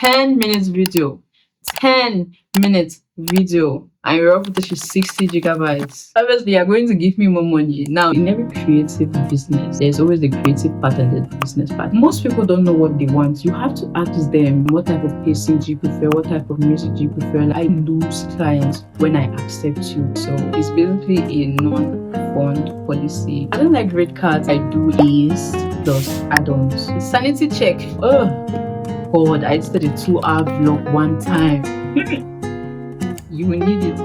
10 minutes video. 10 minutes video. And your raw footage is 60 gigabytes. Obviously, you're going to give me more money. Now, in every creative business, there's always the creative part and the business part. Most people don't know what they want. You have to ask them, what type of pacing do you prefer? What type of music do you prefer? I lose clients when I accept you. So it's basically a non-refund policy. I don't like red cards. I do is plus add-ons. Sanity check. Oh God, I did a 2-hour vlog one time. You will need it.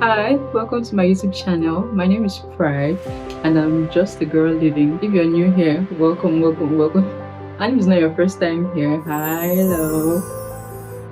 Hi, welcome to my YouTube channel. My name is Pride and I'm just a girl living. If you're new here, welcome. And if it's not your first time here, hi, hello.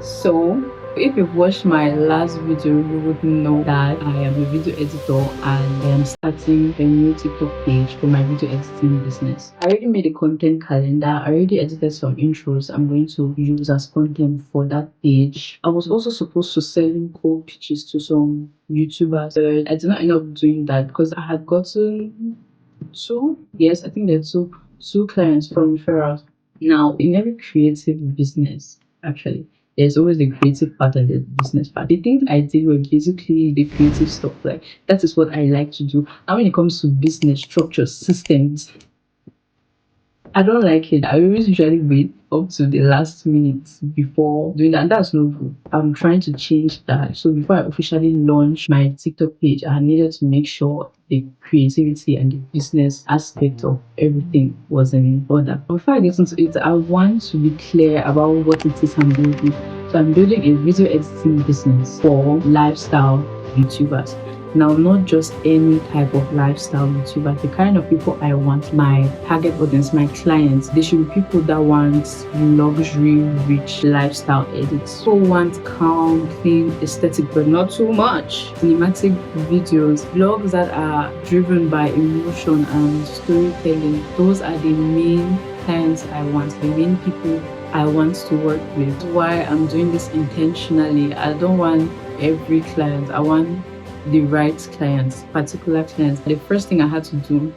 So if you've watched my last video, you would know that I am a video editor and I am starting a new TikTok page for my video editing business. I already made a content calendar. I already edited some intros I'm going to use as content for that page. I was also supposed to sell cold pitches to some YouTubers, but I did not end up doing that because I had gotten I think there are two clients from referrals. Now, in every creative business, actually, there's always the creative part and the business part. The things I did were basically the creative stuff. Like, that is what I like to do. And when it comes to business structures, systems, I don't like it. I always usually wait up to the last minute before doing that. And that's no good. I'm trying to change that. So before I officially launch my TikTok page, I needed to make sure the creativity and the business aspect of everything was in order. Before I get into it, I want to be clear about what it is I'm building. So I'm building a video editing business for lifestyle YouTubers. Now, not just any type of lifestyle YouTuber, the kind of people I want, my target audience, my clients, they should be people that want luxury, rich lifestyle edits. So want calm, clean, aesthetic, but not too much. Cinematic videos, vlogs that are driven by emotion and storytelling. Those are the main clients I want, the main people I want to work with. That's why I'm doing this intentionally. I don't want every client. I want the right clients, particular clients. The first thing I had to do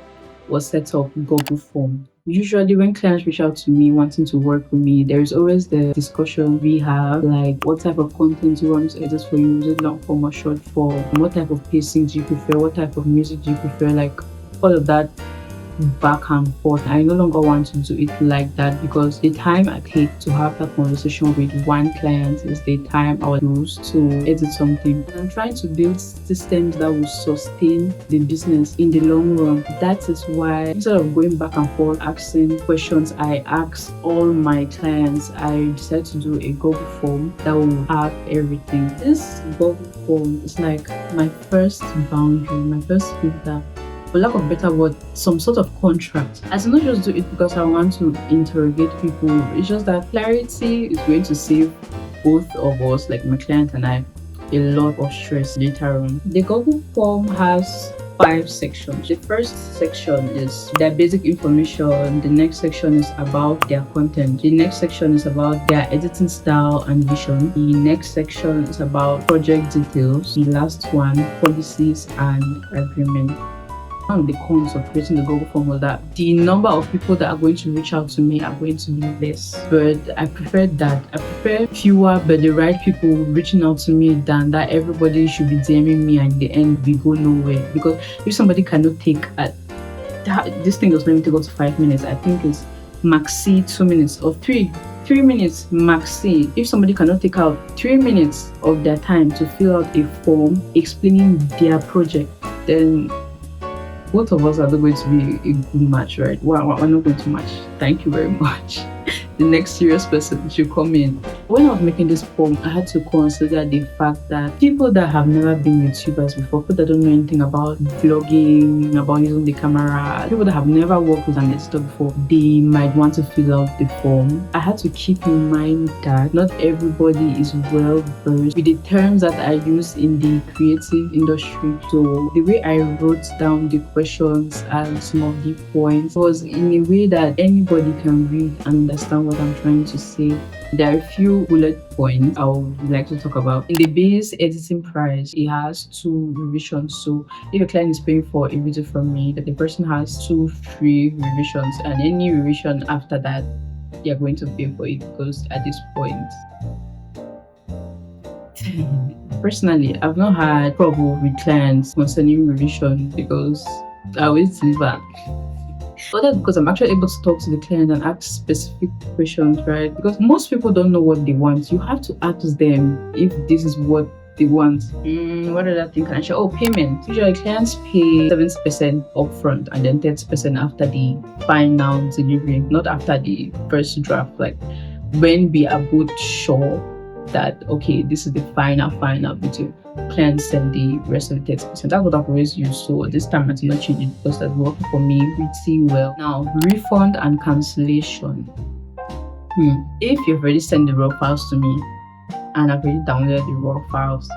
was set up Google form. Usually when clients reach out to me wanting to work with me, there's always the discussion we have, like what type of content you want to edit for you, is it long form or short form, what type of pacing do you prefer, what type of music do you prefer, like all of that back and forth. I no longer want to do it like that because the time I take to have that conversation with one client is the time I would use to edit something. I'm trying to build systems that will sustain the business in the long run. That is why instead of going back and forth asking questions, I ask all my clients. I decided to do a Google form that will have everything. This Google form is like my first boundary, my first filter, for lack of better word, some sort of contract. I do not just do it because I want to interrogate people. It's just that clarity is going to save both of us, like my client and I, a lot of stress later on. The Google form has 5 sections. The first section is their basic information. The next section is about their content. The next section is about their editing style and vision. The next section is about project details. The last one, policies and agreement. One of the cons of creating the Google form was that the number of people that are going to reach out to me are going to be less. But I prefer that. I prefer fewer but the right people reaching out to me than that everybody should be DMing me and in the end we go nowhere. Because if somebody cannot take this thing does not even take up to 5 minutes. I think it's maxi 2 minutes or 3 minutes maxi. If somebody cannot take out 3 minutes of their time to fill out a form explaining their project, then both of us are not going to be a good match, right? We're not going to match. Thank you very much. The next serious person should come in. When I was making this form, I had to consider the fact that people that have never been YouTubers before, people that don't know anything about vlogging, about using the camera, people that have never worked with an editor before, they might want to fill out the form. I had to keep in mind that not everybody is well versed with the terms that I use in the creative industry. So the way I wrote down the questions and some of the points was in a way that anybody can read and understand what I'm trying to say. There are a few bullet points I would like to talk about. In the base editing price, it has two revisions. So if a client is paying for a video from me, that the person has two free revisions, and any revision after that, you're going to pay for it, because at this point, personally, I've not had trouble with clients concerning revision because I always deliver. But that's because I'm actually able to talk to the client and ask specific questions, right? Because most people don't know what they want. You have to ask them if this is what they want. What other thing can I share? Oh, payment. Usually clients pay 70% upfront and then 30% after the final delivery, not after the first draft. Like when we are both sure that okay, this is the final video, clients send the rest of the 30%. That's what I've always used. So this time I did not change it because that's working for me pretty well. Now, refund and cancellation. If you've already sent the raw files to me and I've already downloaded the raw files,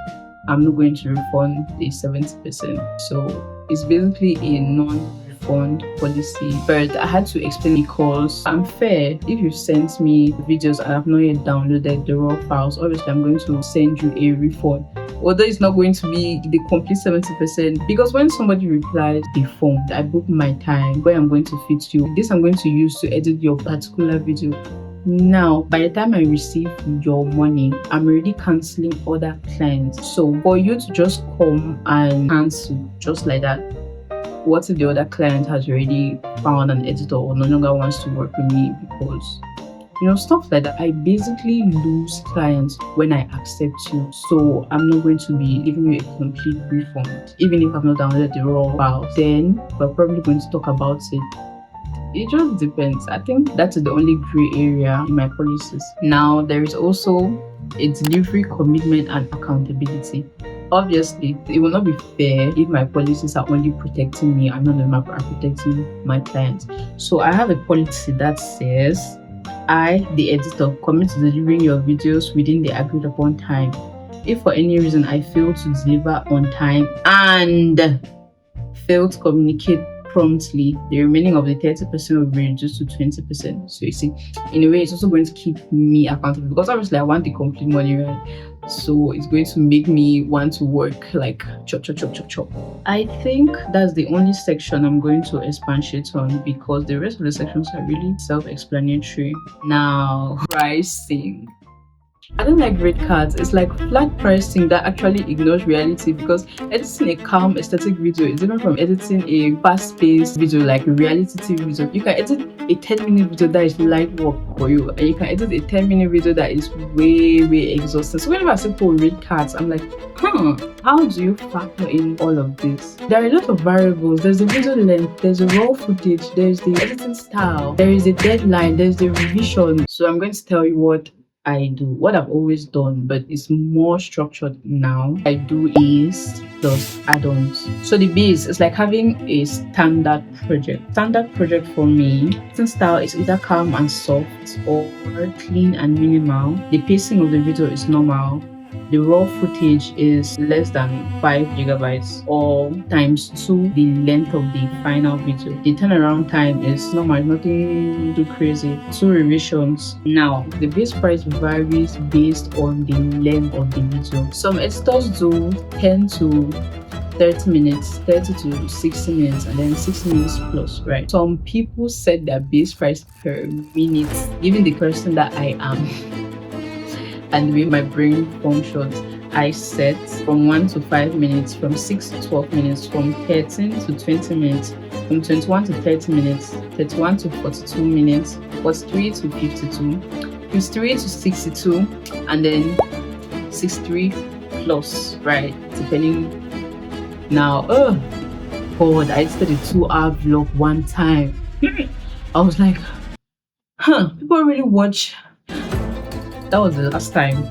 I'm not going to refund the 70%. So it's basically a non-refund policy. But I had to explain because I'm fair. If you sent me videos and I've not yet downloaded the raw files, obviously I'm going to send you a refund. Although it's not going to be the complete 70%, because when somebody replies the form, I book my time where I'm going to fit you. This I'm going to use to edit your particular video. Now, by the time I receive your money, I'm already canceling other clients. So for you to just come and cancel just like that, what if the other client has already found an editor or no longer wants to work with me? Because stuff like that. I basically lose clients when I accept you. So I'm not going to be giving you a complete refund. Even if I've not downloaded the raw files, then we're probably going to talk about it. It just depends. I think that's the only gray area in my policies. Now, there is also a delivery commitment and accountability. Obviously, it will not be fair if my policies are only protecting me and none of them are protecting my clients. So I have a policy that says I, the editor, commit to delivering your videos within the agreed upon time. If for any reason I fail to deliver on time and fail to communicate promptly, the remaining of the 30% will be reduced to 20%. So you see, in a way, it's also going to keep me accountable because obviously I want the complete money, right? So it's going to make me want to work like chop, chop, chop, chop, chop. I think that's the only section I'm going to expatiate on because the rest of the sections are really self-explanatory. Now, pricing. I don't like red cards. It's like flat pricing that actually ignores reality because editing a calm aesthetic video is different from editing a fast-paced video like a reality TV video. You can edit a 10-minute video that is light work for you, and you can edit a 10-minute video that is way exhausting. So whenever I see people red cards, I'm like, how do you factor in all of this? There are a lot of variables. There's the video length, there's the raw footage, there's the editing style, there is the deadline, there's the revision. So I'm going to tell you what I do, what I've always done, but it's more structured now. I do is plus add-ons. So the base is like having a standard project. Standard project for me, editing style is either calm and soft or clean and minimal. The pacing of the video is normal. The raw footage is less than 5 gigabytes or times 2 the length of the final video. The turnaround time is normal, nothing too crazy. 2 revisions. Now, the base price varies based on the length of the video. Some editors do 10 to 30 minutes, 30 to 60 minutes, and then 60 minutes plus, right? Some people set their base price per minute, given the person that I am. And the way my brain functions, I set from 1 to 5 minutes, from 6 to 12 minutes, from 13 to 20 minutes, from 21 to 30 minutes, 31 to 42 minutes, 43 to 52, 53 to 62, and then 63 plus, right? Depending. Now, God, I did a 2-hour vlog one time. I was like, people really watch. That was the last time.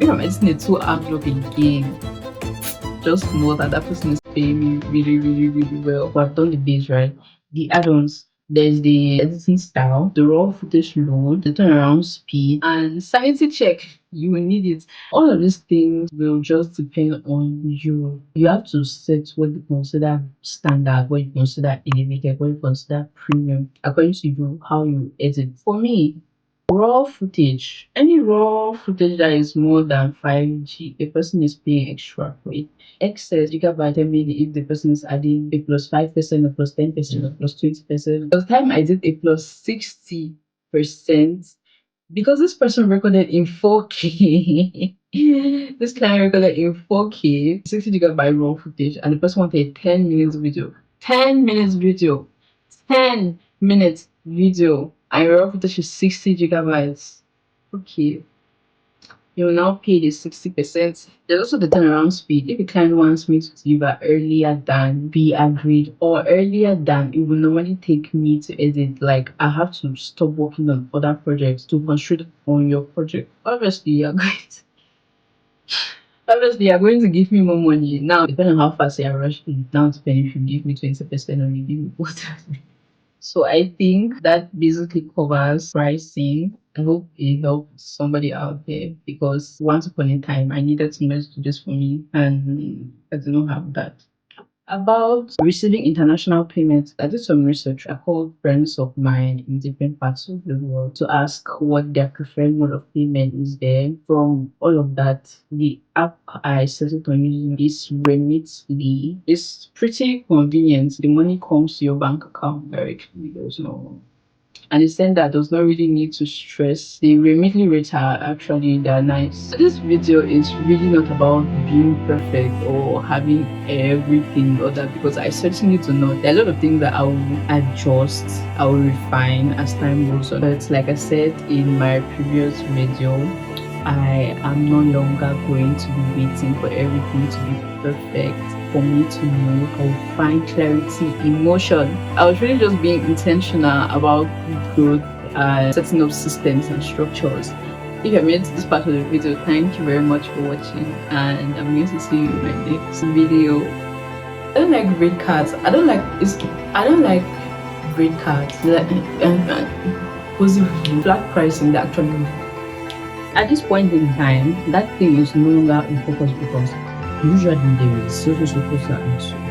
If I'm editing a 2-hour vlog again, just know that that person is paying me really well. But I've done the base, right? The add-ons. There's the editing style, the raw footage load, the turnaround speed, and sanity check. You will need it. All of these things will just depend on you. You have to set what you consider standard, what you consider elevated, what you consider premium, according to you, how you edit. For me, Raw footage. Any raw footage that is more than 5G, a person is paying extra for it. Excess gigabyte, I mean, if the person is adding a plus 5% or plus 10% or plus 20%. The time I did a plus 60%, because this person recorded in 4K. This client recorded in 4K, 60 gigabyte raw footage, and the person wanted a 10 minutes video. 10 minutes video. 10 minutes video. And your raw footage is 60 gigabytes. Okay. You will now pay the 60%. There's also the turnaround speed. If a client wants me to deliver earlier than we agreed or earlier than it will normally take me to edit, like I have to stop working on other projects to concentrate on your project. Obviously you're going to give me more money. Now, depending on how fast you are rushing, now depending if you give me 20% or you give me whatever. So I think that basically covers pricing. I hope it helps somebody out there because once upon a time I needed somebody to do this for me and I do not have that. About receiving international payments, I did some research. I called friends of mine in different parts of the world to ask what their preferred mode of payment is there. From all of that, the app I settled on using is Remitly. It's pretty convenient. The money comes to your bank account directly. There's no and the sender does not really need to stress. The remitly rates are actually they're nice. This video is really not about being perfect or having everything or that because I certainly do not. There are a lot of things that I will adjust, I will refine as time goes on. But like I said in my previous video, I am no longer going to be waiting for everything to be perfect for me to know or find clarity in motion. I was really just being intentional about growth and setting up systems and structures. If you made this part of the video, thank you very much for watching and I'm going to see you in my next video. I don't like red cards. I don't like red cards. Was it flat pricing that actually at this point in time, that thing is no longer in focus because usually there is social support.